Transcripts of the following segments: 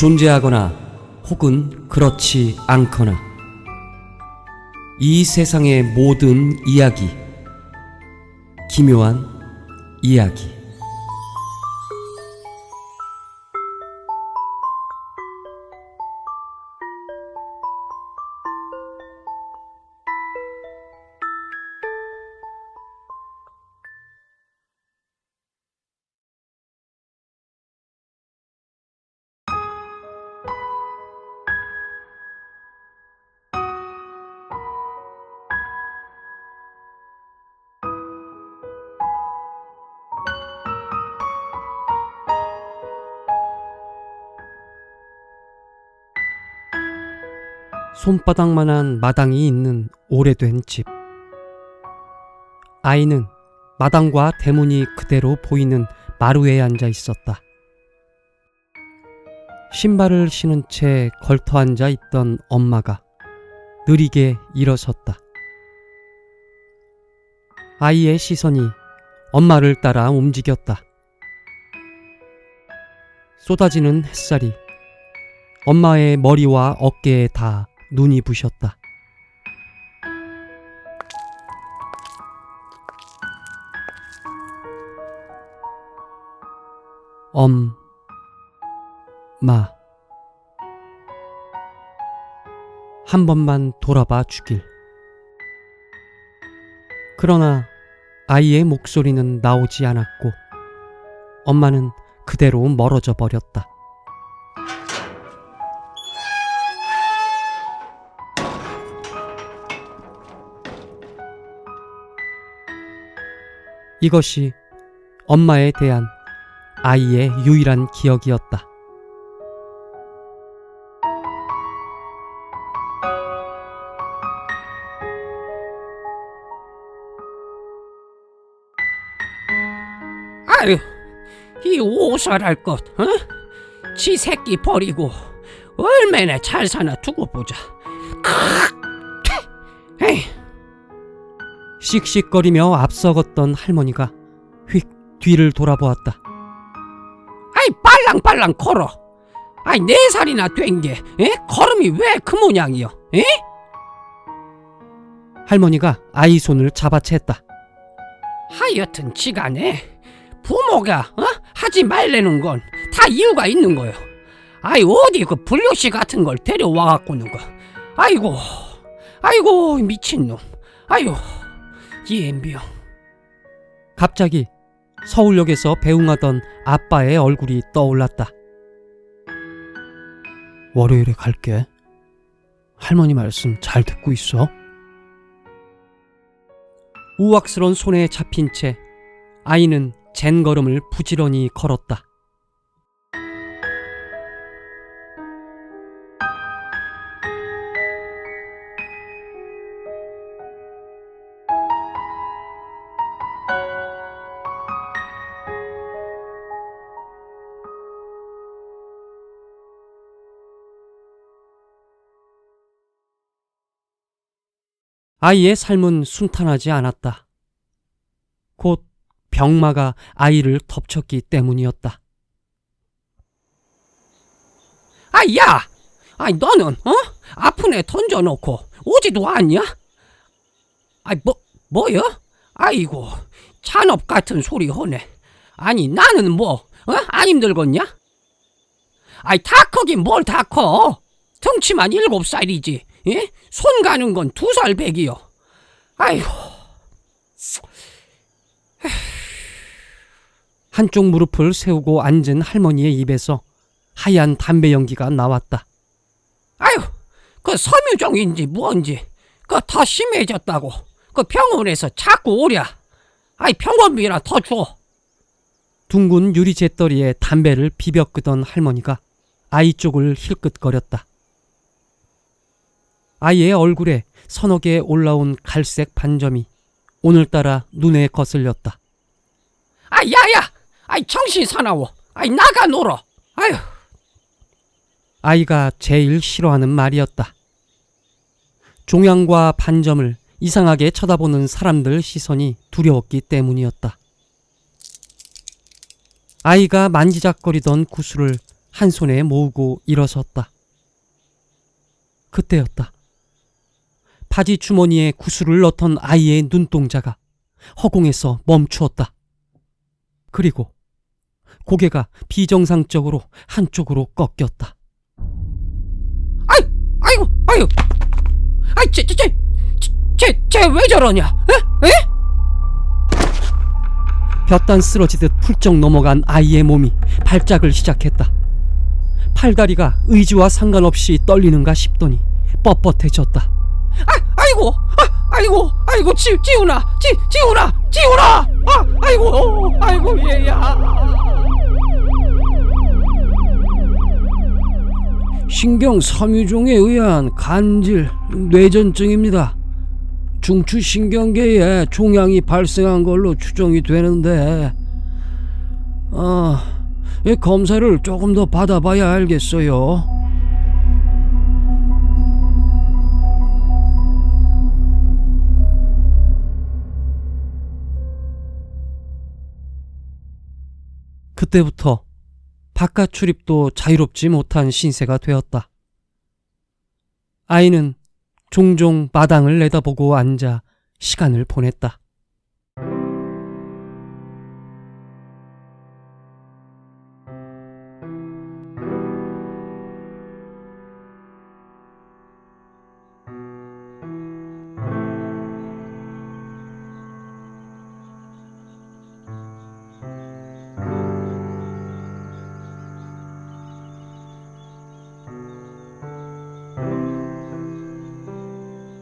존재하거나 혹은 그렇지 않거나 이 세상의 모든 이야기, 기묘한 이야기. 손바닥만한 마당이 있는 오래된 집. 아이는 마당과 대문이 그대로 보이는 마루에 앉아 있었다. 신발을 신은 채 걸터 앉아 있던 엄마가 느리게 일어섰다. 아이의 시선이 엄마를 따라 움직였다. 쏟아지는 햇살이 엄마의 머리와 어깨에 닿아 눈이 부셨다. 엄마. 한 번만 돌아봐 주길. 그러나 아이의 목소리는 나오지 않았고 엄마는 그대로 멀어져 버렸다. 이것이 엄마에 대한 아이의 유일한 기억이었다. 아유, 이 오살할 것, 지 새끼 버리고 얼마나 잘 사나 두고 보자. 에이. 씩씩거리며 앞서갔던 할머니가 휙 뒤를 돌아보았다. 아이, 빨랑빨랑 걸어. 아이, 4살이나 된 게 걸음이 왜 그 모양이여? 할머니가 아이 손을 잡아챘다. 하여튼 지간에 부모가 하지 말라는 건 다 이유가 있는 거요. 아이, 어디 그 불효씨 같은 걸 데려와갖고는 거. 아이고 미친놈. 아유, 이엠병. 갑자기 서울역에서 배웅하던 아빠의 얼굴이 떠올랐다. 월요일에 갈게. 할머니 말씀 잘 듣고 있어. 우악스런 손에 잡힌 채 아이는 젠걸음을 부지런히 걸었다. 아이의 삶은 순탄하지 않았다. 곧 병마가 아이를 덮쳤기 때문이었다. 야! 너는 아픈 애 던져놓고 오지도 않냐? 뭐요? 아이고, 잔업 같은 소리 하네. 아니, 나는 안 힘들겠냐? 다 크긴 뭘 다 커. 덩치만 7살이지. 손 가는 건 2살 배기요. 아이고. 한쪽 무릎을 세우고 앉은 할머니의 입에서 하얀 담배 연기가 나왔다. 아유, 그 섬유종인지 뭔지 그 더 심해졌다고 그 병원에서 자꾸 오랴. 병원비나 더 줘. 둥근 유리 재떨이에 담배를 비벼 끄던 할머니가 아이 쪽을 힐끗거렸다. 아이의 얼굴에 서너 개 올라온 갈색 반점이 오늘따라 눈에 거슬렸다. 야야! 정신 사나워. 나가 놀어. 아유. 아이가 제일 싫어하는 말이었다. 종양과 반점을 이상하게 쳐다보는 사람들 시선이 두려웠기 때문이었다. 아이가 만지작거리던 구슬을 한 손에 모으고 일어섰다. 그때였다. 바지 주머니에 구슬을 넣던 아이의 눈동자가 허공에서 멈추었다. 그리고 고개가 비정상적으로 한쪽으로 꺾였다. 아이고, 쟤 왜 저러냐? 에? 볕단 쓰러지듯 훌쩍 넘어간 아이의 몸이 발작을 시작했다. 팔다리가 의지와 상관없이 떨리는가 싶더니 뻣뻣해졌다. 아이고, 지훈아, 아이고 얘야. 신경 섬유종에 의한 간질, 뇌전증입니다. 중추신경계에 종양이 발생한 걸로 추정이 되는데 검사를 조금 더 받아봐야 알겠어요. 그때부터 바깥 출입도 자유롭지 못한 신세가 되었다. 아이는 종종 마당을 내다보고 앉아 시간을 보냈다.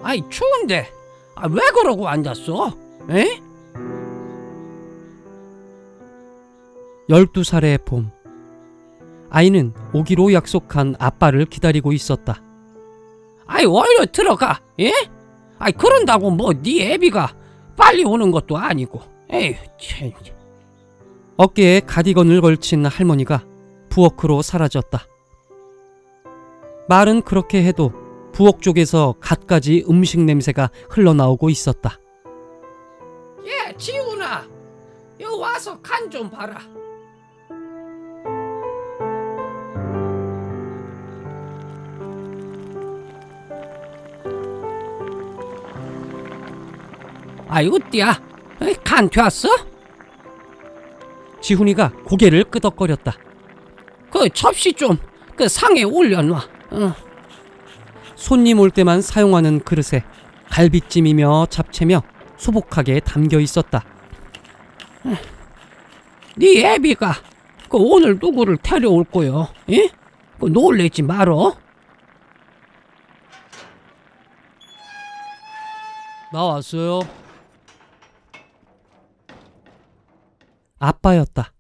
아이 추운데 왜 그러고 앉았어? 에? 12살의 봄, 아이는 오기로 약속한 아빠를 기다리고 있었다. 아이 얼려 들어가. 예? 아이 그런다고 뭐 네 애비가 빨리 오는 것도 아니고. 에휴 참. 어깨에 가디건을 걸친 할머니가 부엌으로 사라졌다. 말은 그렇게 해도 부엌 쪽에서 갖가지 음식 냄새가 흘러나오고 있었다. 예, 지훈아, 여 와서 간 좀 봐라. 아이 어때야? 간 되었어? 지훈이가 고개를 끄덕거렸다. 그 접시 좀 그 상에 올려놔. 손님 올 때만 사용하는 그릇에 갈비찜이며 잡채며 소복하게 담겨 있었다. 네 애비가 그 오늘 누구를 데려올 거요? 예? 그 놀래지 말어. 나왔어요. 아빠였다.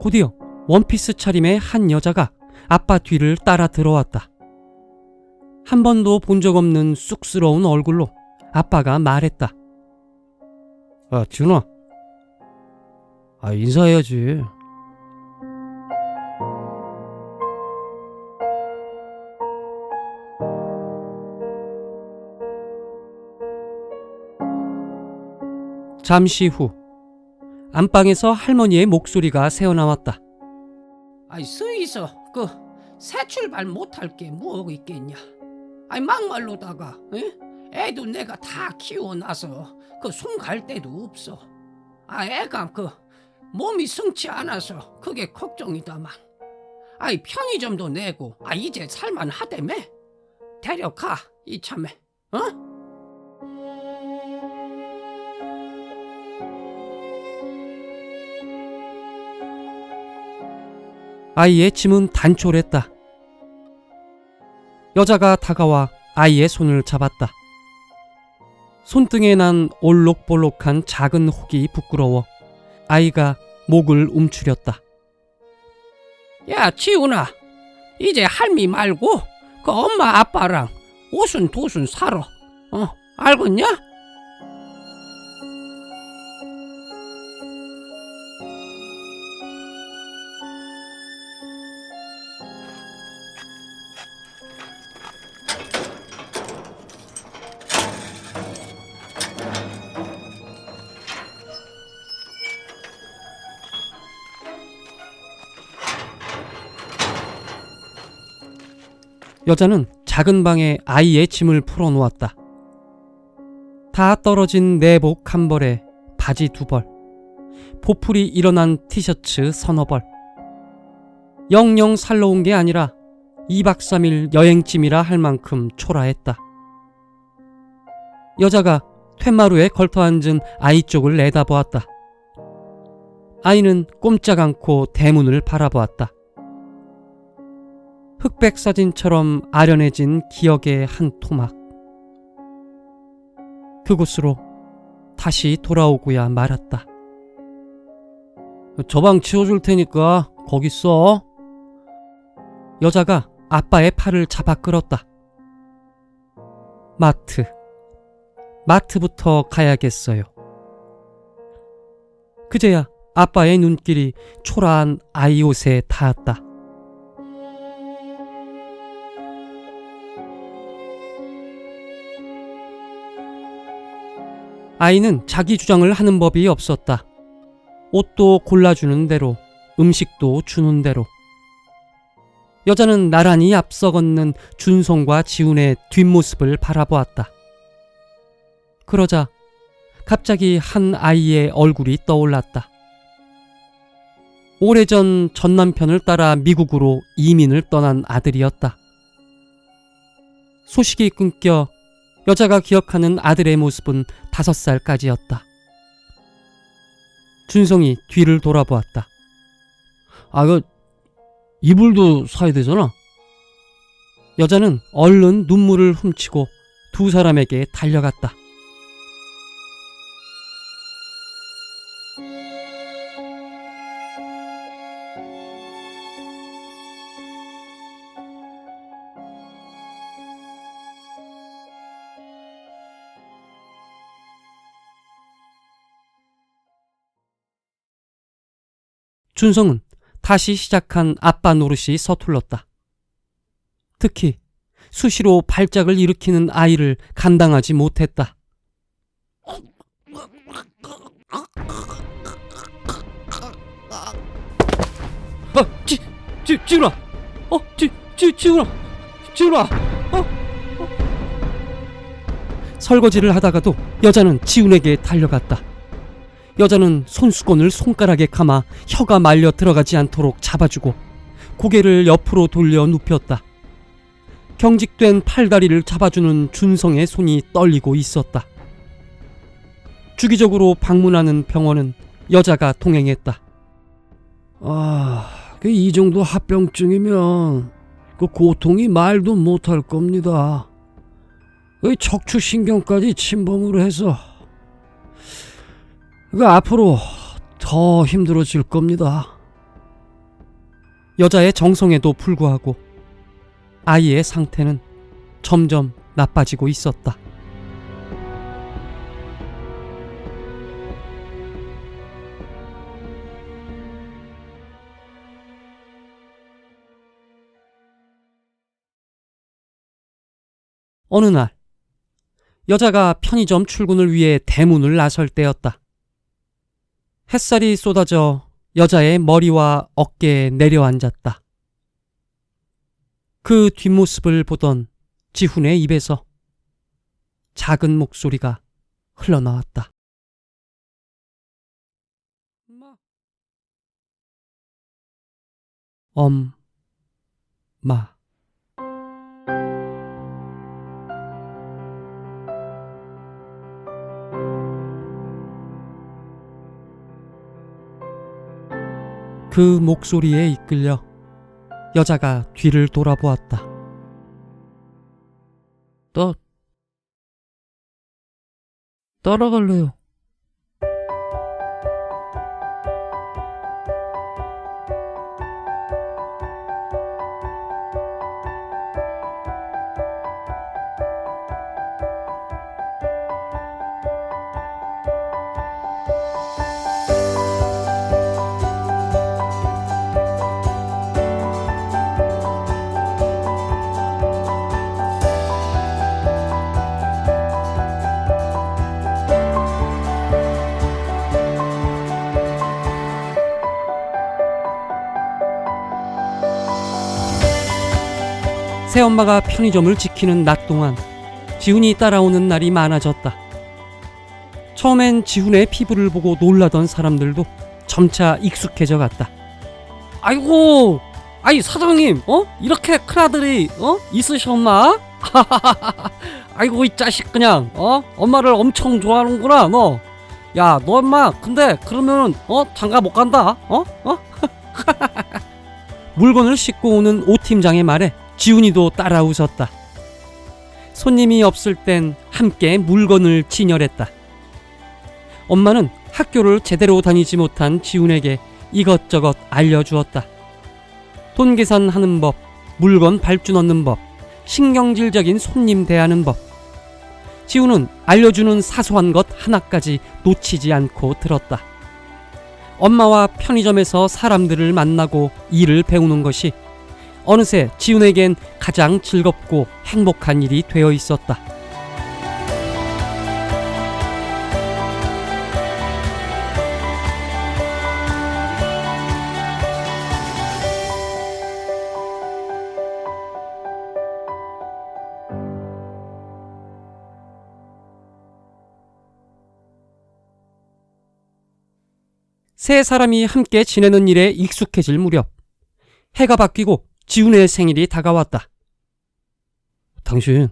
곧이어 원피스 차림의 한 여자가 아빠 뒤를 따라 들어왔다. 한 번도 본 적 없는 쑥스러운 얼굴로 아빠가 말했다. 준아, 인사해야지. 잠시 후 안방에서 할머니의 목소리가 새어나왔다. 아이 스이서 그 새 출발 못할 게 뭐 있겠냐? 아이 막말로다가 애도 내가 다 키워놔서 그 손 갈 데도 없어. 애가 그 몸이 성치 않아서 그게 걱정이다만. 아이 편의점도 내고 이제 살만하다며. 데려가 이참에. 아이의 짐은 단촐했다. 여자가 다가와 아이의 손을 잡았다. 손등에 난 올록볼록한 작은 혹이 부끄러워 아이가 목을 움츠렸다. 야 지훈아, 이제 할미 말고 그 엄마 아빠랑 오순도순 살아. 알겠냐? 여자는 작은 방에 아이의 짐을 풀어놓았다. 다 떨어진 내복 한 벌에 바지 2벌, 보풀이 일어난 티셔츠 3-4벌. 영영 살러 온 게 아니라 2박 3일 여행짐이라 할 만큼 초라했다. 여자가 툇마루에 걸터앉은 아이 쪽을 내다보았다. 아이는 꼼짝 않고 대문을 바라보았다. 흑백 사진처럼 아련해진 기억의 한 토막. 그곳으로 다시 돌아오고야 말았다. 저 방 치워줄 테니까 거기 써. 여자가 아빠의 팔을 잡아 끌었다. 마트부터 가야겠어요. 그제야 아빠의 눈길이 초라한 아이 옷에 닿았다. 아이는 자기 주장을 하는 법이 없었다. 옷도 골라주는 대로, 음식도 주는 대로. 여자는 나란히 앞서 걷는 준성과 지훈의 뒷모습을 바라보았다. 그러자 갑자기 한 아이의 얼굴이 떠올랐다. 오래전 전 남편을 따라 미국으로 이민을 떠난 아들이었다. 소식이 끊겨 여자가 기억하는 아들의 모습은 5살까지였다. 준성이 뒤를 돌아보았다. 이불도 사야 되잖아. 여자는 얼른 눈물을 훔치고 두 사람에게 달려갔다. 준성은 다시 시작한 아빠 노릇이 서툴렀다. 특히 수시로 발작을 일으키는 아이를 감당하지 못했다. 지훈아! 지훈아! 설거지를 하다가도 여자는 지훈에게 달려갔다. 여자는 손수건을 손가락에 감아 혀가 말려 들어가지 않도록 잡아주고 고개를 옆으로 돌려 눕혔다. 경직된 팔다리를 잡아주는 준성의 손이 떨리고 있었다. 주기적으로 방문하는 병원은 여자가 동행했다. 이 정도 합병증이면 그 고통이 말도 못할 겁니다. 척추신경까지 침범으로 해서 앞으로 더 힘들어질 겁니다. 여자의 정성에도 불구하고 아이의 상태는 점점 나빠지고 있었다. 어느 날 여자가 편의점 출근을 위해 대문을 나설 때였다. 햇살이 쏟아져 여자의 머리와 어깨에 내려앉았다. 그 뒷모습을 보던 지훈의 입에서 작은 목소리가 흘러나왔다. 엄마. 그 목소리에 이끌려 여자가 뒤를 돌아보았다. 따라갈래요. 새엄마가 편의점을 지키는 낮 동안 지훈이 따라오는 날이 많아졌다. 처음엔 지훈의 피부를 보고 놀라던 사람들도 점차 익숙해져 갔다. 아이고, 아이 사장님, 이렇게 큰아들이 있으셨나? 아이고 이 자식 그냥 엄마를 엄청 좋아하는구나 너. 야, 너 엄마 근데 그러면 장가 못 간다. 물건을 싣고 오는 오 팀장의 말에 지훈이도 따라 웃었다. 손님이 없을 땐 함께 물건을 진열했다. 엄마는 학교를 제대로 다니지 못한 지훈에게 이것저것 알려주었다. 돈 계산하는 법, 물건 발주 넣는 법, 신경질적인 손님 대하는 법. 지훈은 알려주는 사소한 것 하나까지 놓치지 않고 들었다. 엄마와 편의점에서 사람들을 만나고 일을 배우는 것이 어느새 지훈에겐 가장 즐겁고 행복한 일이 되어 있었다. 세 사람이 함께 지내는 일에 익숙해질 무렵 해가 바뀌고 지훈의 생일이 다가왔다. 당신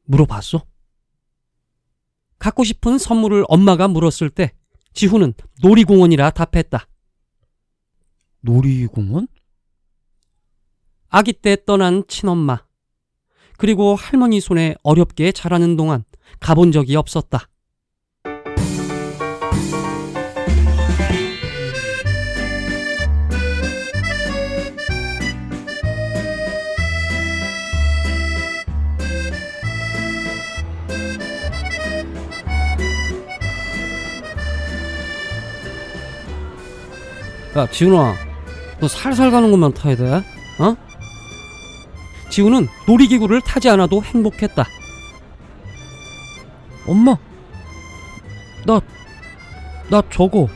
물어봤어? 갖고 싶은 선물을 엄마가 물었을 때 지훈은 놀이공원이라 답했다. 놀이공원? 아기 때 떠난 친엄마 그리고 할머니 손에 어렵게 자라는 동안 가본 적이 없었다. 야, 지훈아, 너 살살 가는 것만 타야 돼. 지훈은 놀이기구를 타지 않아도 행복했다. 엄마, 나 저거.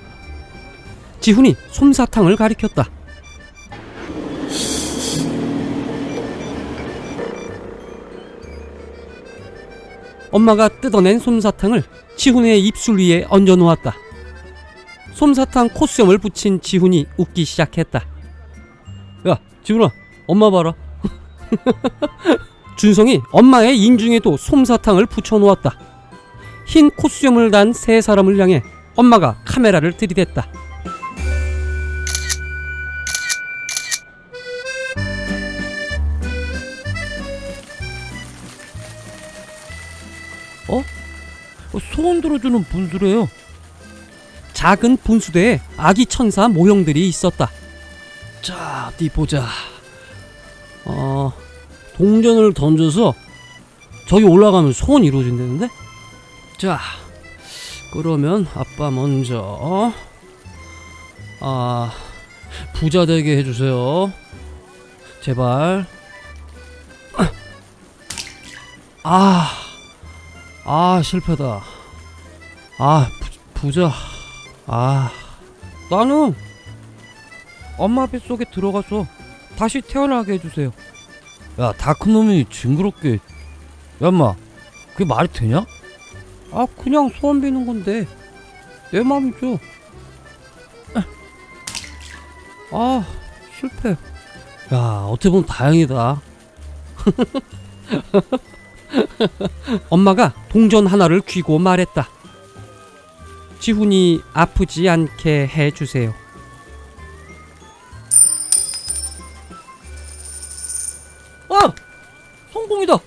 지훈이 솜사탕을 가리켰다. 엄마가 뜯어낸 솜사탕을 지훈의 입술 위에 얹어 놓았다. 솜사탕 콧수염을 붙인 지훈이 웃기 시작했다. 야, 지훈아, 엄마 봐라. 준성이 엄마의 인중에도 솜사탕을 붙여놓았다. 흰 콧수염을 단 세 사람을 향해 엄마가 카메라를 들이댔다. 소원 들어주는 분수래요. 작은 분수대에 아기 천사 모형들이 있었다. 자, 어디 보자. 동전을 던져서 저기 올라가면 소원이 이루어진다는데? 자, 그러면 아빠 먼저 부자 되게 해주세요. 제발. 실패다. 부자. 나는 엄마 뱃속에 들어가서 다시 태어나게 해주세요. 야, 다 큰 놈이 징그럽게. 야, 인마, 그게 말이 되냐? 그냥 소원 비는 건데 내 맘이죠. 실패. 야, 어떻게 보면 다행이다. 엄마가 동전 하나를 쥐고 말했다. 지훈이 아프지 않게 해주세요. 성공이다.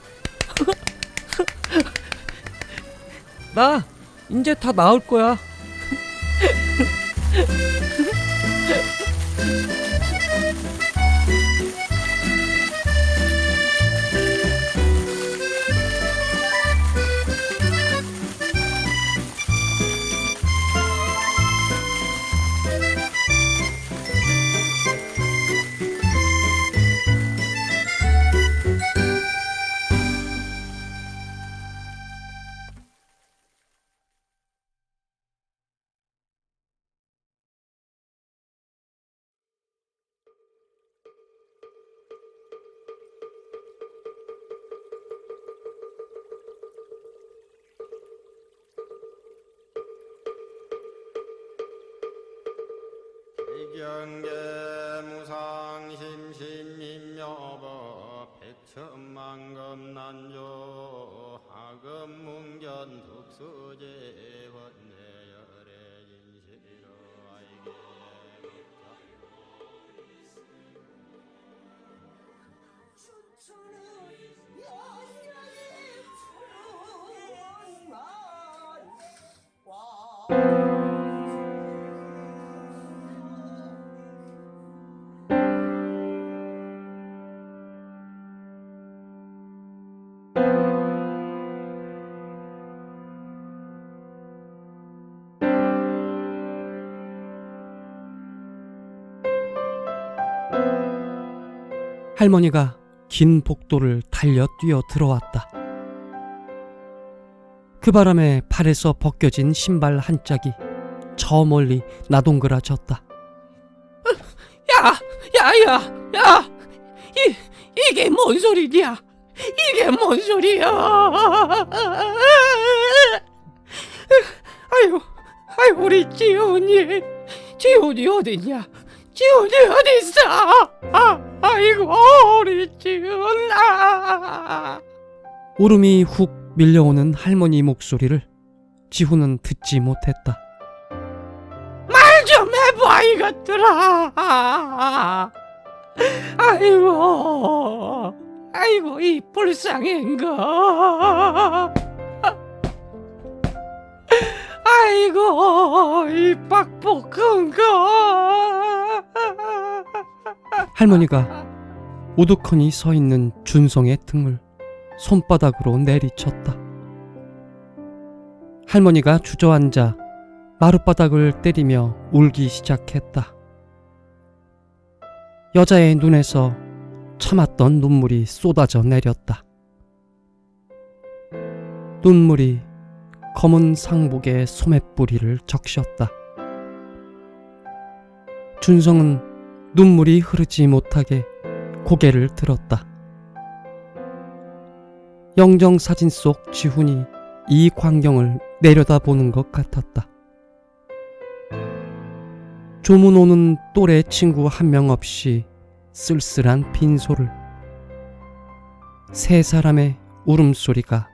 나 이제 다 나을 거야. 영계 무상심신민묘법 백천만금난조 하금문견 득수제 번뇌열애 진시로 아이게 할머니가 긴 복도를 달려 뛰어 들어왔다. 그 바람에 발에서 벗겨진 신발 한 짝이 저 멀리 나동그라졌다. 야! 이게 뭔 소리냐? 이게 뭔 소리야? 아이고, 우리 지훈이 어딨냐? 지훈이 어딨어? 아이고, 우리 지훈. 울음이 훅 밀려오는 할머니 목소리를 지훈은 듣지 못했다. 말 좀 해봐, 이것들아. 아이고, 이 불쌍한 거. 아이고, 이 빡복한 거. 할머니가 우두커니 서 있는 준성의 등을 손바닥으로 내리쳤다. 할머니가 주저앉아 마룻바닥을 때리며 울기 시작했다. 여자의 눈에서 참았던 눈물이 쏟아져 내렸다. 눈물이 검은 상복의 소매뿌리를 적셨다. 준성은 눈물이 흐르지 못하게 고개를 들었다. 영정사진 속 지훈이 이 광경을 내려다보는 것 같았다. 조문 오는 또래 친구 한 명 없이 쓸쓸한 빈소를 세 사람의 울음소리가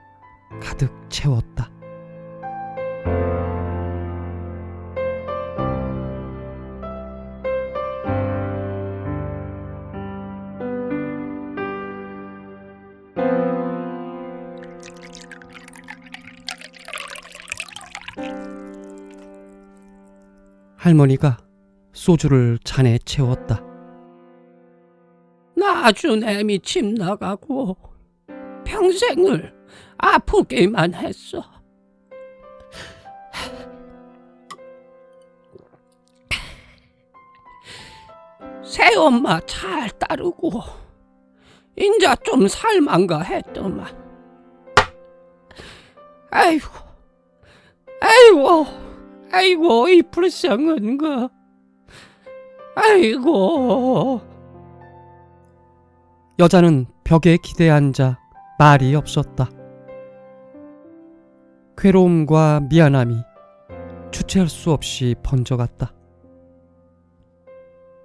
가득 채웠다. 할머니가 소주를 잔에 채웠다. 나중에 침 나가고 평생을 아프기만 했어. 새엄마 잘 따르고 인자 좀 살만가 했더만. 아이고, 이 불쌍한 거. 아이고. 여자는 벽에 기대 앉아 말이 없었다. 괴로움과 미안함이 주체할 수 없이 번져갔다.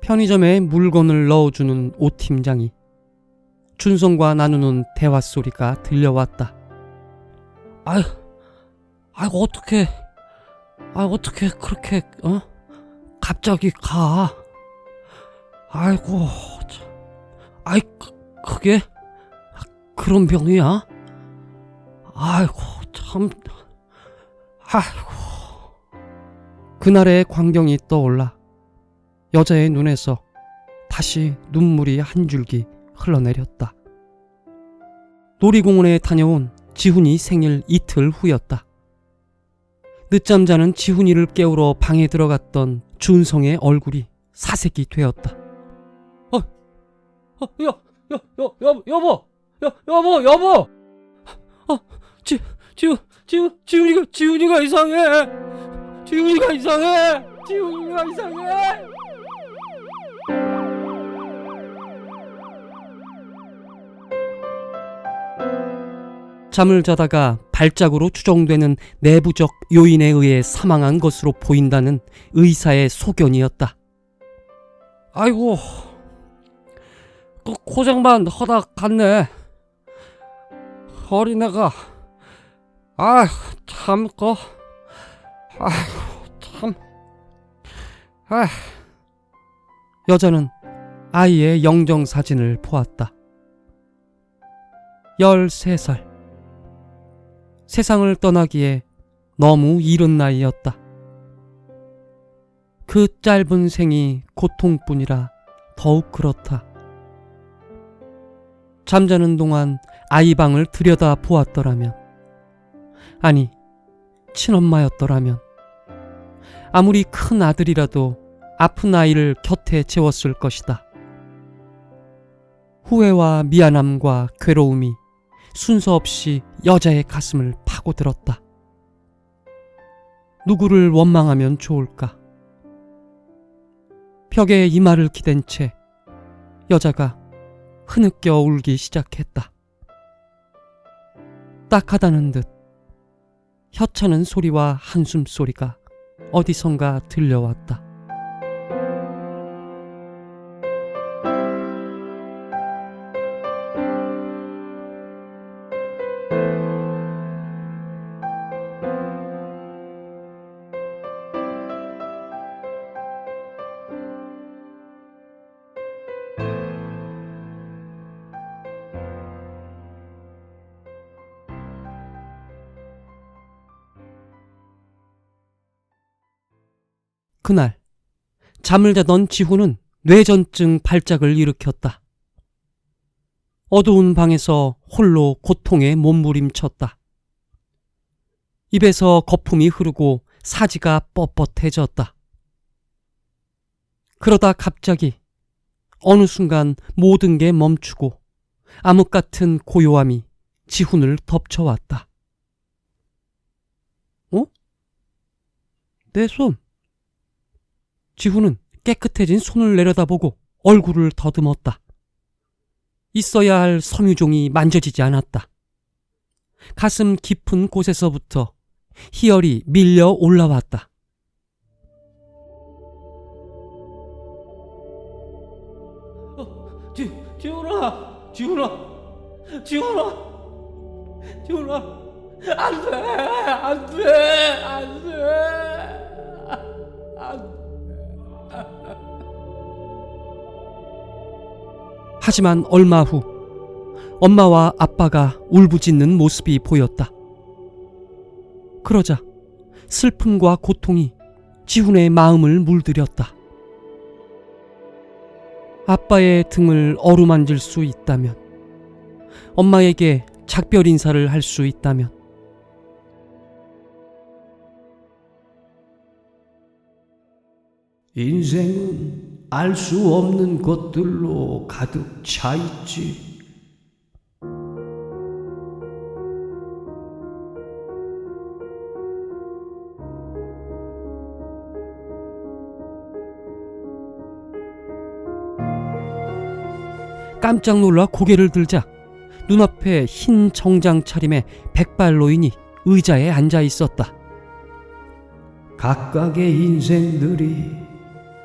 편의점에 물건을 넣어주는 오 팀장이 준성과 나누는 대화 소리가 들려왔다. 어떻게 그렇게 갑자기 가? 아이고, 참. 그게 그런 병이야? 아이고, 참. 그날의 광경이 떠올라 여자의 눈에서 다시 눈물이 한 줄기 흘러내렸다. 놀이공원에 다녀온 지훈이 생일 이틀 후였다. 늦잠 자는 지훈이를 깨우러 방에 들어갔던 준성의 얼굴이 사색이 되었다. 여보. 지훈이가 이상해. 지훈이가 이상해. 잠을 자다가 발작으로 추정되는 내부적 요인에 의해 사망한 것으로 보인다는 의사의 소견이었다. 아이고, 또 고생만 하다 갔네. 어린애가, 참, 참. 여자는 아이의 영정사진을 보았다. 13살. 세상을 떠나기에 너무 이른 나이였다. 그 짧은 생이 고통뿐이라 더욱 그렇다. 잠자는 동안 아이 방을 들여다 보았더라면, 아니, 친엄마였더라면, 아무리 큰 아들이라도 아픈 아이를 곁에 재웠을 것이다. 후회와 미안함과 괴로움이 순서 없이 여자의 가슴을 파고들었다. 누구를 원망하면 좋을까? 벽에 이마를 기댄 채 여자가 흐느껴 울기 시작했다. 딱하다는 듯 혀차는 소리와 한숨 소리가 어디선가 들려왔다. 그날 잠을 자던 지훈은 뇌전증 발작을 일으켰다. 어두운 방에서 홀로 고통에 몸부림쳤다. 입에서 거품이 흐르고 사지가 뻣뻣해졌다. 그러다 갑자기 어느 순간 모든 게 멈추고 암흑 같은 고요함이 지훈을 덮쳐왔다. 내 손. 지훈은 깨끗해진 손을 내려다보고 얼굴을 더듬었다. 있어야 할 섬유종이 만져지지 않았다. 가슴 깊은 곳에서부터 희열이 밀려 올라왔다. 지훈아, 안 돼. 하지만 얼마 후 엄마와 아빠가 울부짖는 모습이 보였다. 그러자 슬픔과 고통이 지훈의 마음을 물들였다. 아빠의 등을 어루만질 수 있다면, 엄마에게 작별 인사를 할 수 있다면, 인생은 알 수 없는 것들로 가득 차 있지. 깜짝 놀라 고개를 들자 눈앞에 흰 정장 차림의 백발 노인이 의자에 앉아 있었다. 각각의 인생들이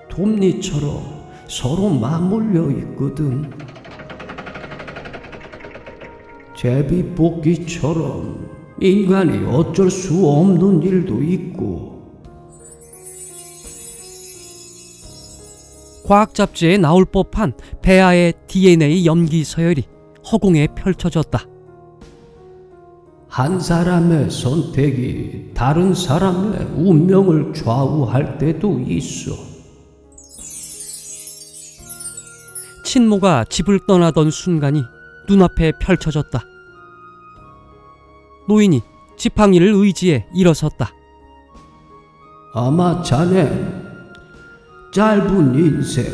톱니처럼 서로 맞물려 있거든. 제비뽑기처럼 인간이 어쩔 수 없는 일도 있고. 과학 잡지에 나올 법한 폐하의 DNA 염기 서열이 허공에 펼쳐졌다. 한 사람의 선택이 다른 사람의 운명을 좌우할 때도 있어. 친모가 집을 떠나던 순간이 눈앞에 펼쳐졌다. 노인이 지팡이를 의지해 일어섰다. 아마 자네 짧은 인생,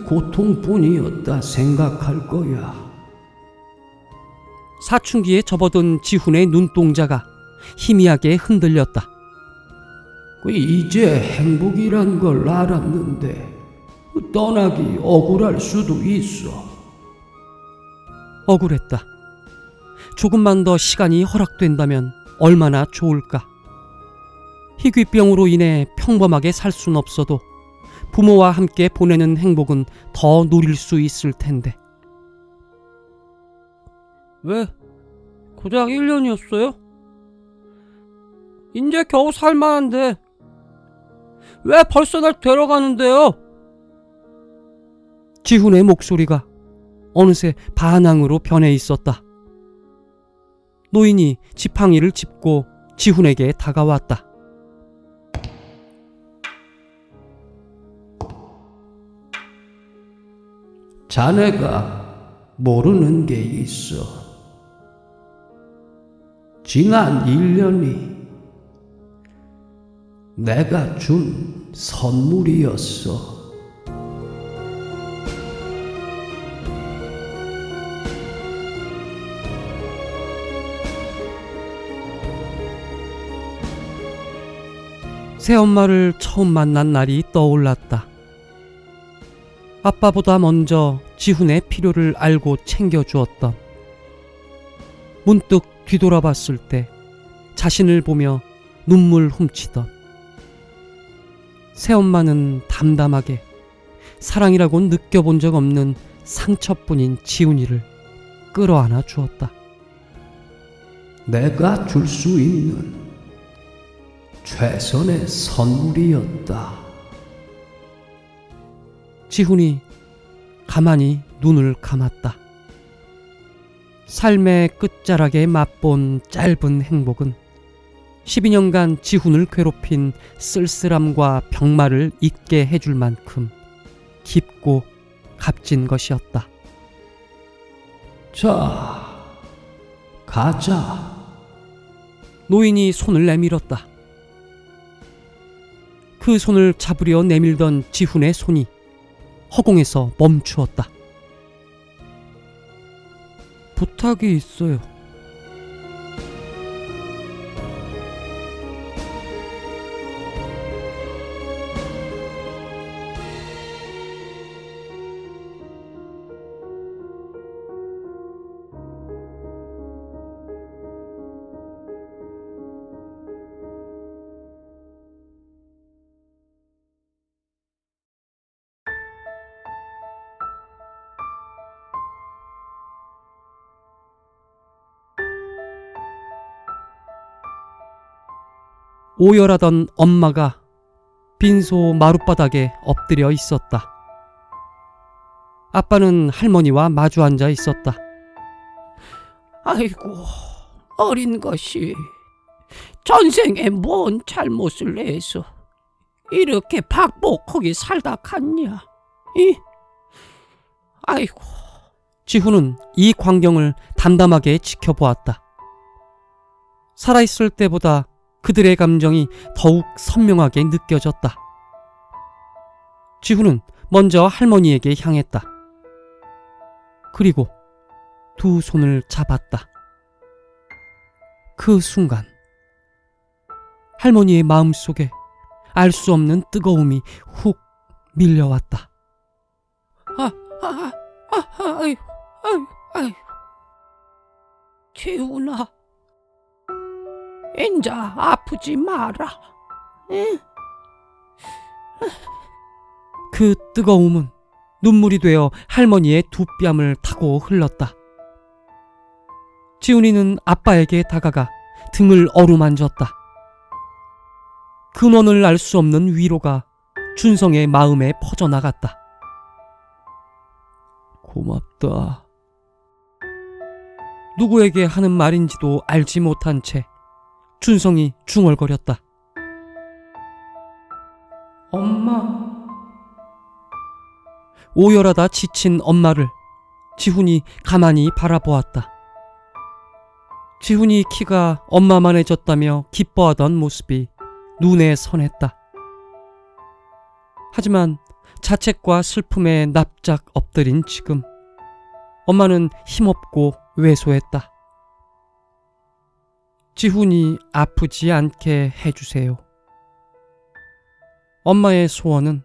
고통뿐이었다 생각할 거야. 사춘기에 접어든 지훈의 눈동자가 희미하게 흔들렸다. 이제 행복이란 걸 알았는데 떠나기 억울할 수도 있어. 억울했다. 조금만 더 시간이 허락된다면 얼마나 좋을까. 희귀병으로 인해 평범하게 살 순 없어도 부모와 함께 보내는 행복은 더 누릴 수 있을 텐데. 왜? 고작 1년이었어요? 이제 겨우 살만한데 왜 벌써 날 데려가는데요? 지훈의 목소리가 어느새 반항으로 변해 있었다. 노인이 지팡이를 짚고 지훈에게 다가왔다. 자네가 모르는 게 있어. 지난 1년이 내가 준 선물이었어. 새엄마를 처음 만난 날이 떠올랐다. 아빠보다 먼저 지훈의 필요를 알고 챙겨주었던, 문득 뒤돌아봤을 때 자신을 보며 눈물 훔치던, 새엄마는 담담하게 사랑이라곤 느껴본 적 없는 상처뿐인 지훈이를 끌어안아 주었다. 내가 줄 수 있는 최선의 선물이었다. 지훈이 가만히 눈을 감았다. 삶의 끝자락에 맛본 짧은 행복은 12년간 지훈을 괴롭힌 쓸쓸함과 병마를 잊게 해줄 만큼 깊고 값진 것이었다. 자, 가자. 노인이 손을 내밀었다. 그 손을 잡으려 내밀던 지훈의 손이 허공에서 멈추었다. 부탁이 있어요. 오열하던 엄마가 빈소 마룻바닥에 엎드려 있었다. 아빠는 할머니와 마주 앉아 있었다. 아이고, 어린 것이 전생에 뭔 잘못을 해서 이렇게 박복하게 살다 갔냐? 아이고. 지훈은 이 광경을 담담하게 지켜보았다. 살아있을 때보다 그들의 감정이 더욱 선명하게 느껴졌다. 지훈은 먼저 할머니에게 향했다. 그리고 두 손을 잡았다. 그 순간 할머니의 마음속에 알 수 없는 뜨거움이 훅 밀려왔다. 재훈아, 인자 아프지 마라. 응? 그 뜨거움은 눈물이 되어 할머니의 두 뺨을 타고 흘렀다. 지훈이는 아빠에게 다가가 등을 어루만졌다. 근원을 알 수 없는 위로가 준성의 마음에 퍼져나갔다. 고맙다. 누구에게 하는 말인지도 알지 못한 채 준성이 중얼거렸다. 엄마. 오열하다 지친 엄마를 지훈이 가만히 바라보았다. 지훈이 키가 엄마만해졌다며 기뻐하던 모습이 눈에 선했다. 하지만 자책과 슬픔에 납작 엎드린 지금 엄마는 힘없고 왜소했다. 지훈이 아프지 않게 해주세요. 엄마의 소원은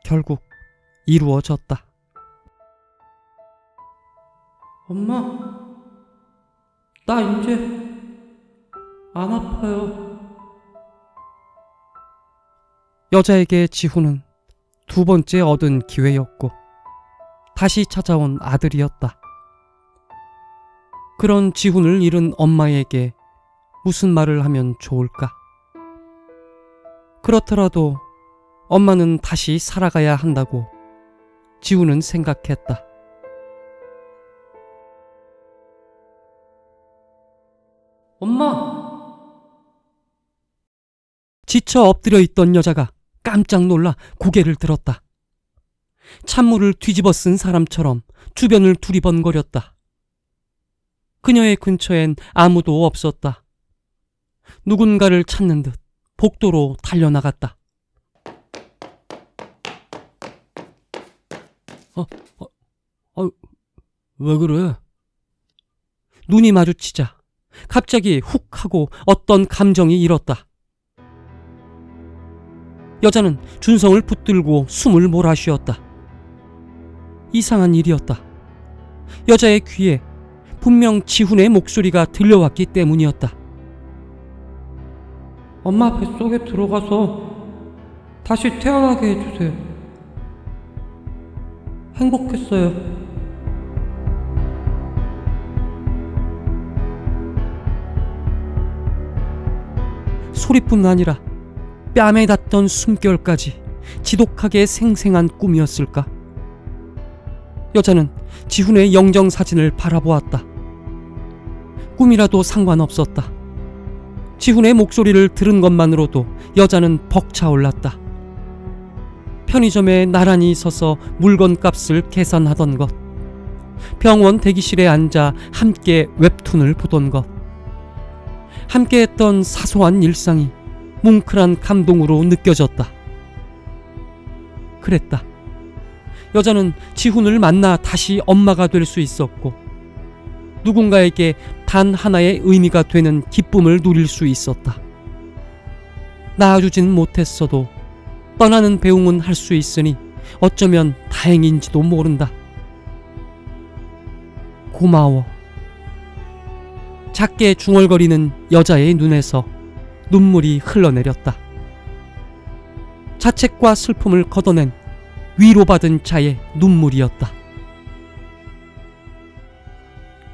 결국 이루어졌다. 엄마, 나 이제 안 아파요. 여자에게 지훈은 두 번째 얻은 기회였고 다시 찾아온 아들이었다. 그런 지훈을 잃은 엄마에게 무슨 말을 하면 좋을까? 그렇더라도 엄마는 다시 살아가야 한다고 지훈은 생각했다. 엄마! 지쳐 엎드려 있던 여자가 깜짝 놀라 고개를 들었다. 찬물을 뒤집어 쓴 사람처럼 주변을 두리번거렸다. 그녀의 근처엔 아무도 없었다. 누군가를 찾는 듯 복도로 달려나갔다. 왜 그래? 눈이 마주치자 갑자기 훅 하고 어떤 감정이 일었다. 여자는 준성을 붙들고 숨을 몰아쉬었다. 이상한 일이었다. 여자의 귀에 분명 지훈의 목소리가 들려왔기 때문이었다. 엄마 뱃속에 들어가서 다시 태어나게 해주세요. 행복했어요. 소리뿐 아니라 뺨에 닿던 숨결까지 지독하게 생생한 꿈이었을까? 여자는 지훈의 영정사진을 바라보았다. 꿈이라도 상관없었다. 지훈의 목소리를 들은 것만으로도 여자는 벅차올랐다. 편의점에 나란히 서서 물건값을 계산하던 것, 병원 대기실에 앉아 함께 웹툰을 보던 것, 함께했던 사소한 일상이 뭉클한 감동으로 느껴졌다. 그랬다. 여자는 지훈을 만나 다시 엄마가 될 수 있었고 누군가에게 단 하나의 의미가 되는 기쁨을 누릴 수 있었다. 낳아주진 못했어도 떠나는 배웅은 할 수 있으니 어쩌면 다행인지도 모른다. 고마워. 작게 중얼거리는 여자의 눈에서 눈물이 흘러내렸다. 자책과 슬픔을 걷어낸 위로받은 자의 눈물이었다.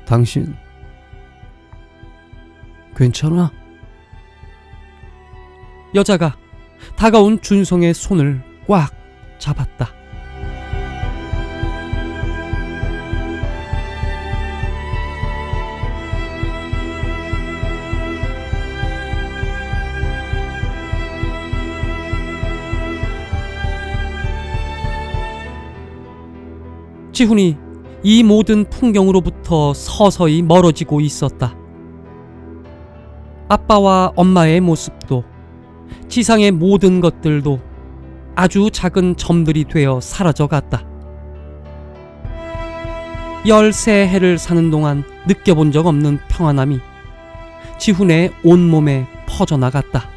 당신 괜찮아? 여자가 다가온 준성의 손을 꽉 잡았다. 지훈이 이 모든 풍경으로부터 서서히 멀어지고 있었다. 아빠와 엄마의 모습도, 지상의 모든 것들도 아주 작은 점들이 되어 사라져갔다. 13해를 사는 동안 느껴본 적 없는 평안함이 지훈의 온몸에 퍼져나갔다.